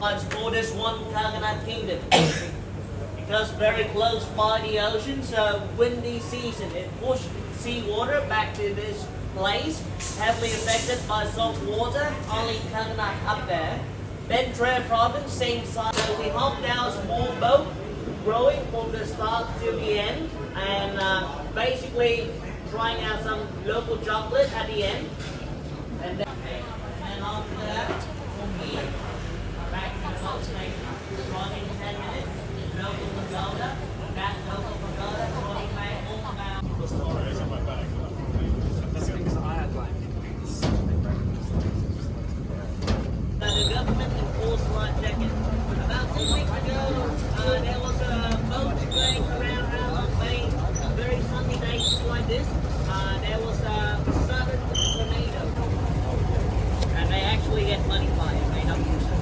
It's called this one Coconut Kingdom because very close by the ocean, so windy season, it pushed seawater back to this place, heavily affected by salt water, only coconut up there. Then Tre province, same size. So we hopped our small boat, rowing from the start to the end, and basically trying out some local chocolate at the end. And then, and after that, from here, back to the boat station, running 10 minutes, local pagoda, back local pagoda, running back all about. The government enforced life jacket. About 2 weeks ago, there was a boat going around Halong Bay, very sunny days like this. There was a sudden tornado, and they actually get money by it. They don't use it.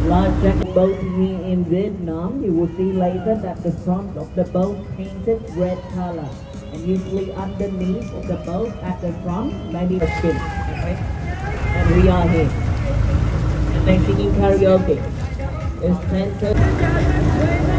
Life jacket boat here in Vietnam, you will see later that the front of the boat painted red color, and usually underneath of the boat at the front maybe a spin. Okay, and we are here, and they're singing karaoke. It's 10:30.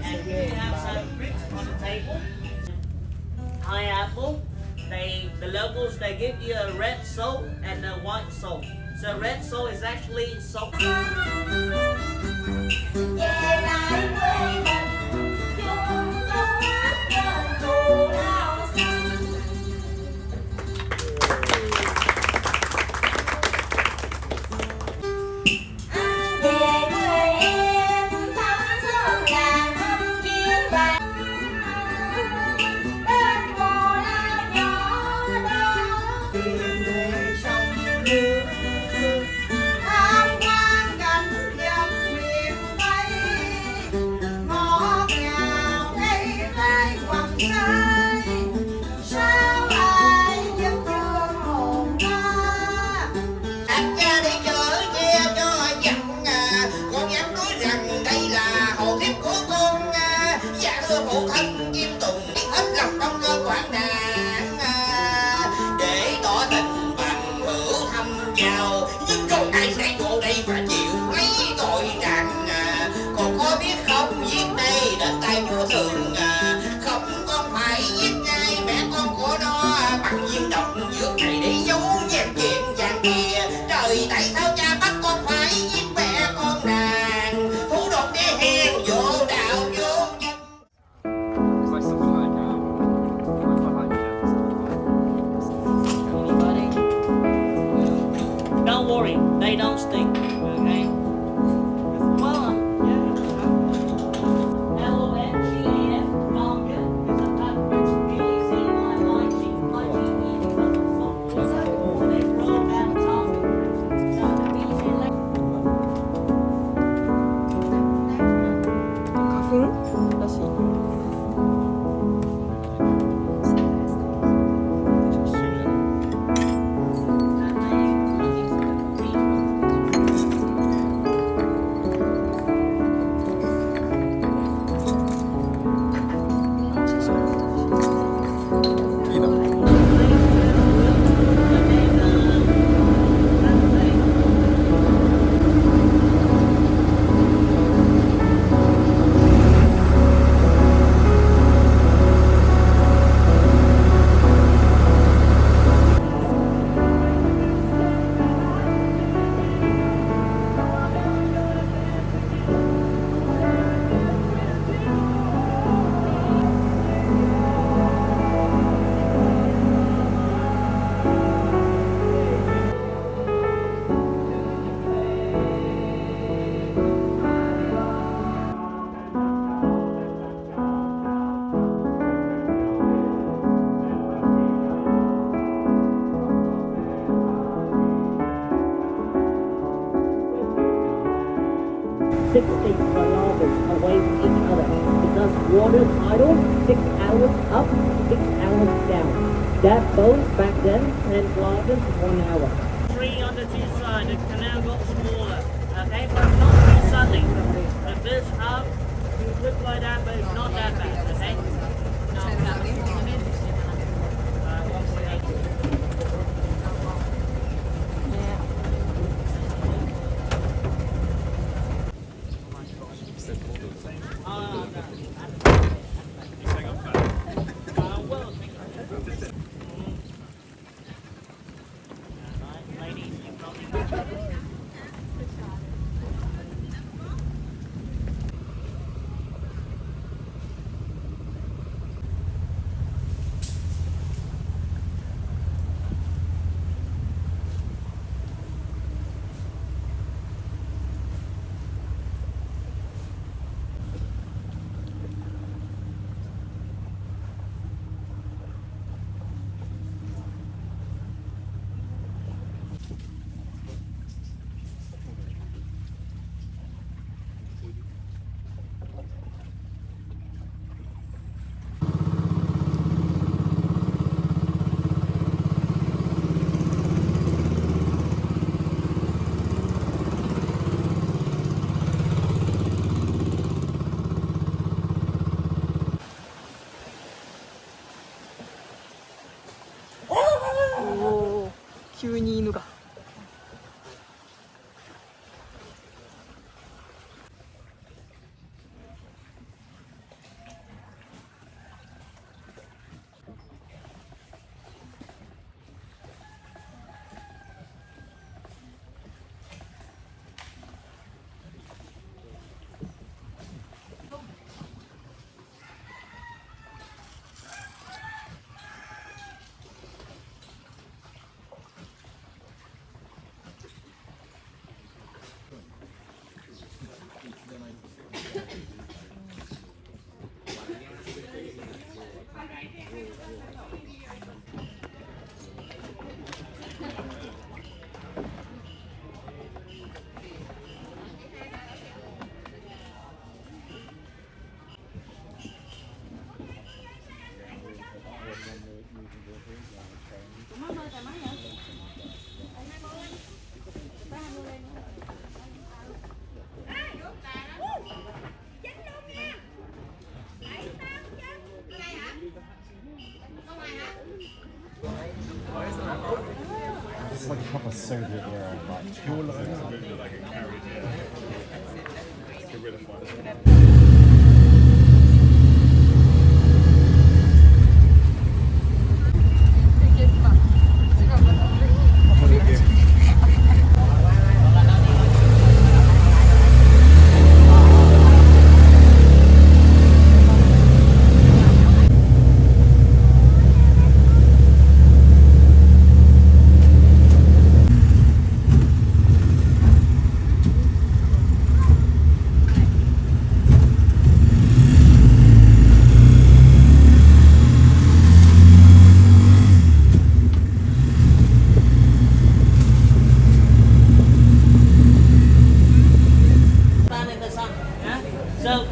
And we have some fruits on the table. Pineapple. The locals, they give you a red salt and a white salt. So red salt is actually salt. 6 kilometers away from each other. Because water tidal, 6 hours up, 6 hours down. That boat back then had kilometers 1 hour. Three on the two sides, the canal got smaller. Okay, but not too suddenly. The first half, it looked like that, but it's not that bad, okay? 오, 急に犬が。It's like a proper Soviet era, like you're So,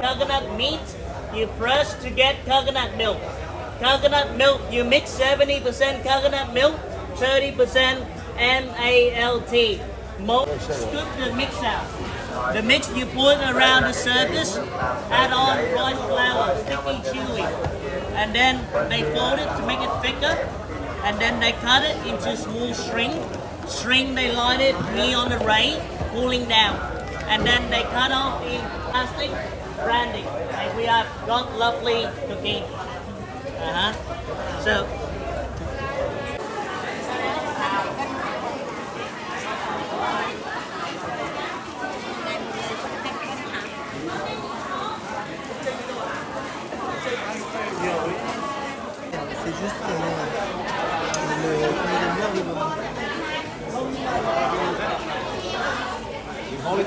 coconut meat, you press to get coconut milk. Coconut milk, you mix 70% coconut milk, 30% MALT. Scoop the mix out. The mix you put around the surface, add on rice flour, sticky, chewy. And then they fold it to make it thicker. And then they cut it into small string. String, they line it knee on the ray, pulling down. And then they cut off in plastic, branding. And we have got lovely cooking. So, C'est juste le lumière de Well,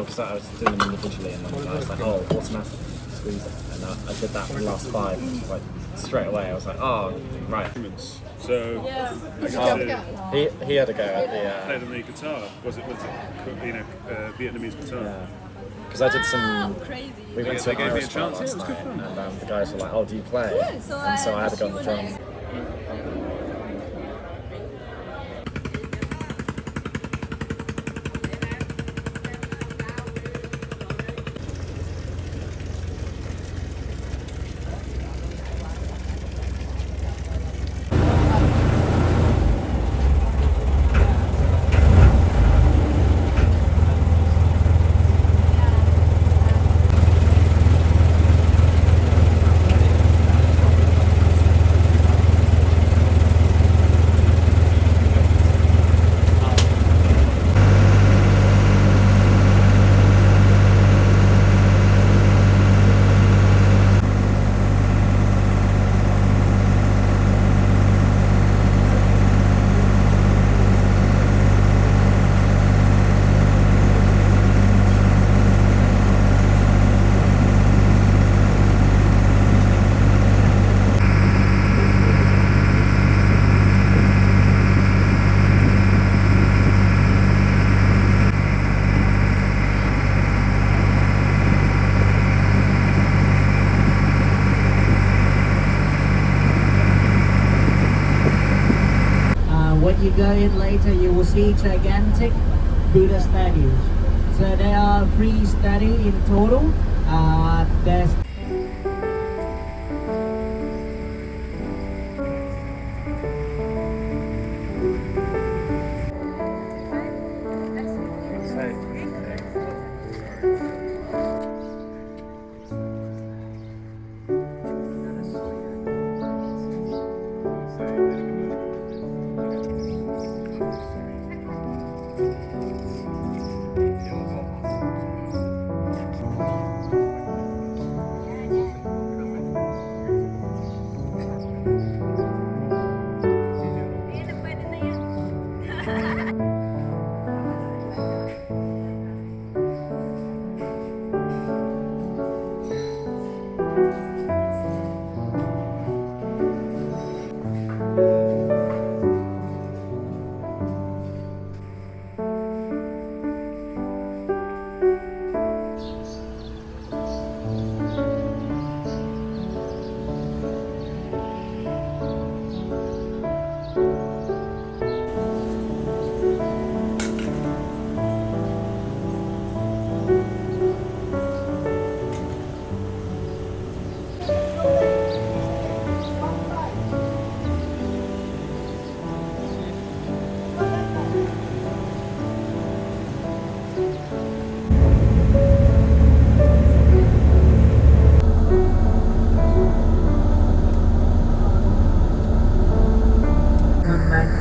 because I was doing them individually, and then I was like, oh, automatic squeeze it, and I did that for the last 5, and like straight away I was like, oh, right. So, He had a go at the played on the guitar. Was it Vietnamese guitar? yeah, because I did some. Crazy. We went to They an gave me a Irish bar chance. last Yeah, it was good night, fun. and the guys were like, oh, do you play? And so I had to go on the drums. When you go in later, you will see gigantic Buddha statues. So there are 3 statues in total. There's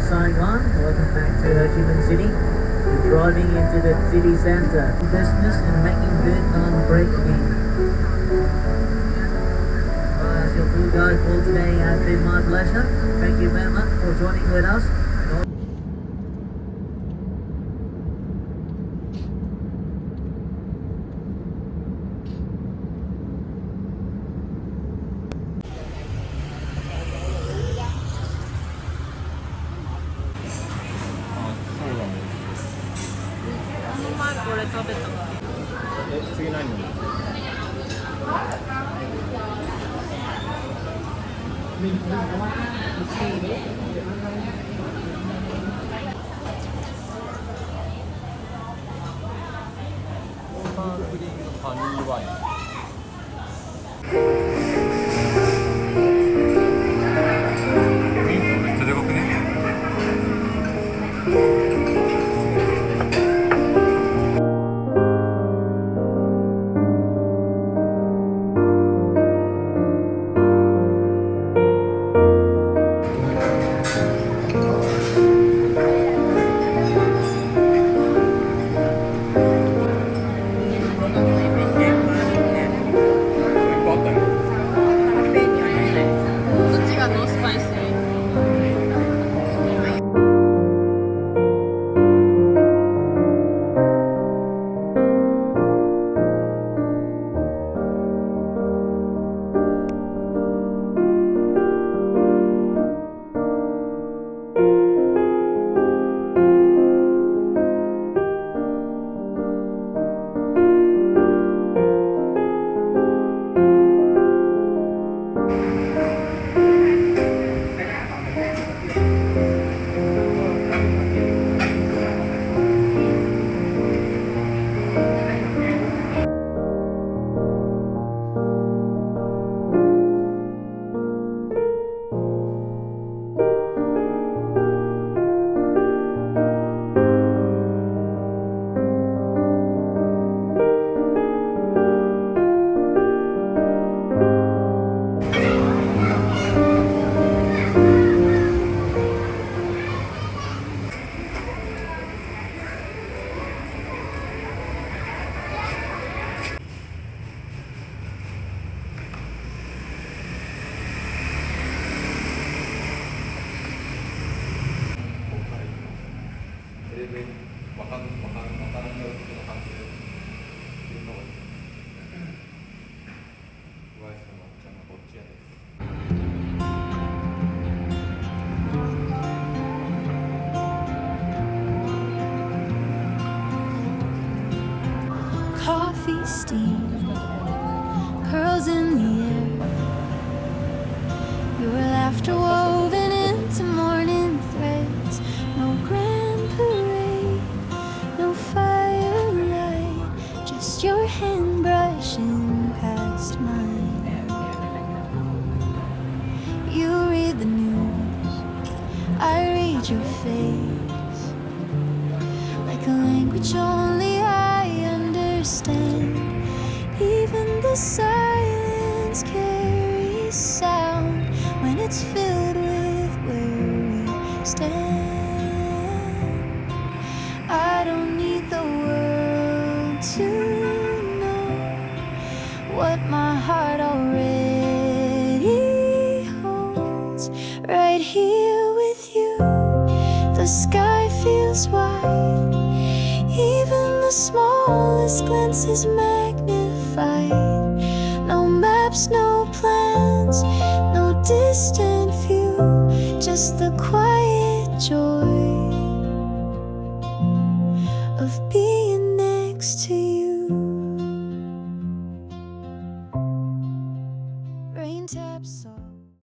Saigon. Welcome back to Ho Chi Minh City. We're driving into the city center. Business and making Vietnam great again. As your tour guide for today has been my pleasure. Thank you very much for joining with us. steam, curls in the air, your laughter woven into morning threads. No grand parade, no firelight, just your hand brushing past mine. You read the news, I read your face, like a language only I understand. Even the silence carries sound when it's filled with where we stand. I don't need the world to know what my heart already holds. Right here with you, the sky feels wide. Even the smallest glance is magnified. No maps, no plans, no distant view, just the quiet joy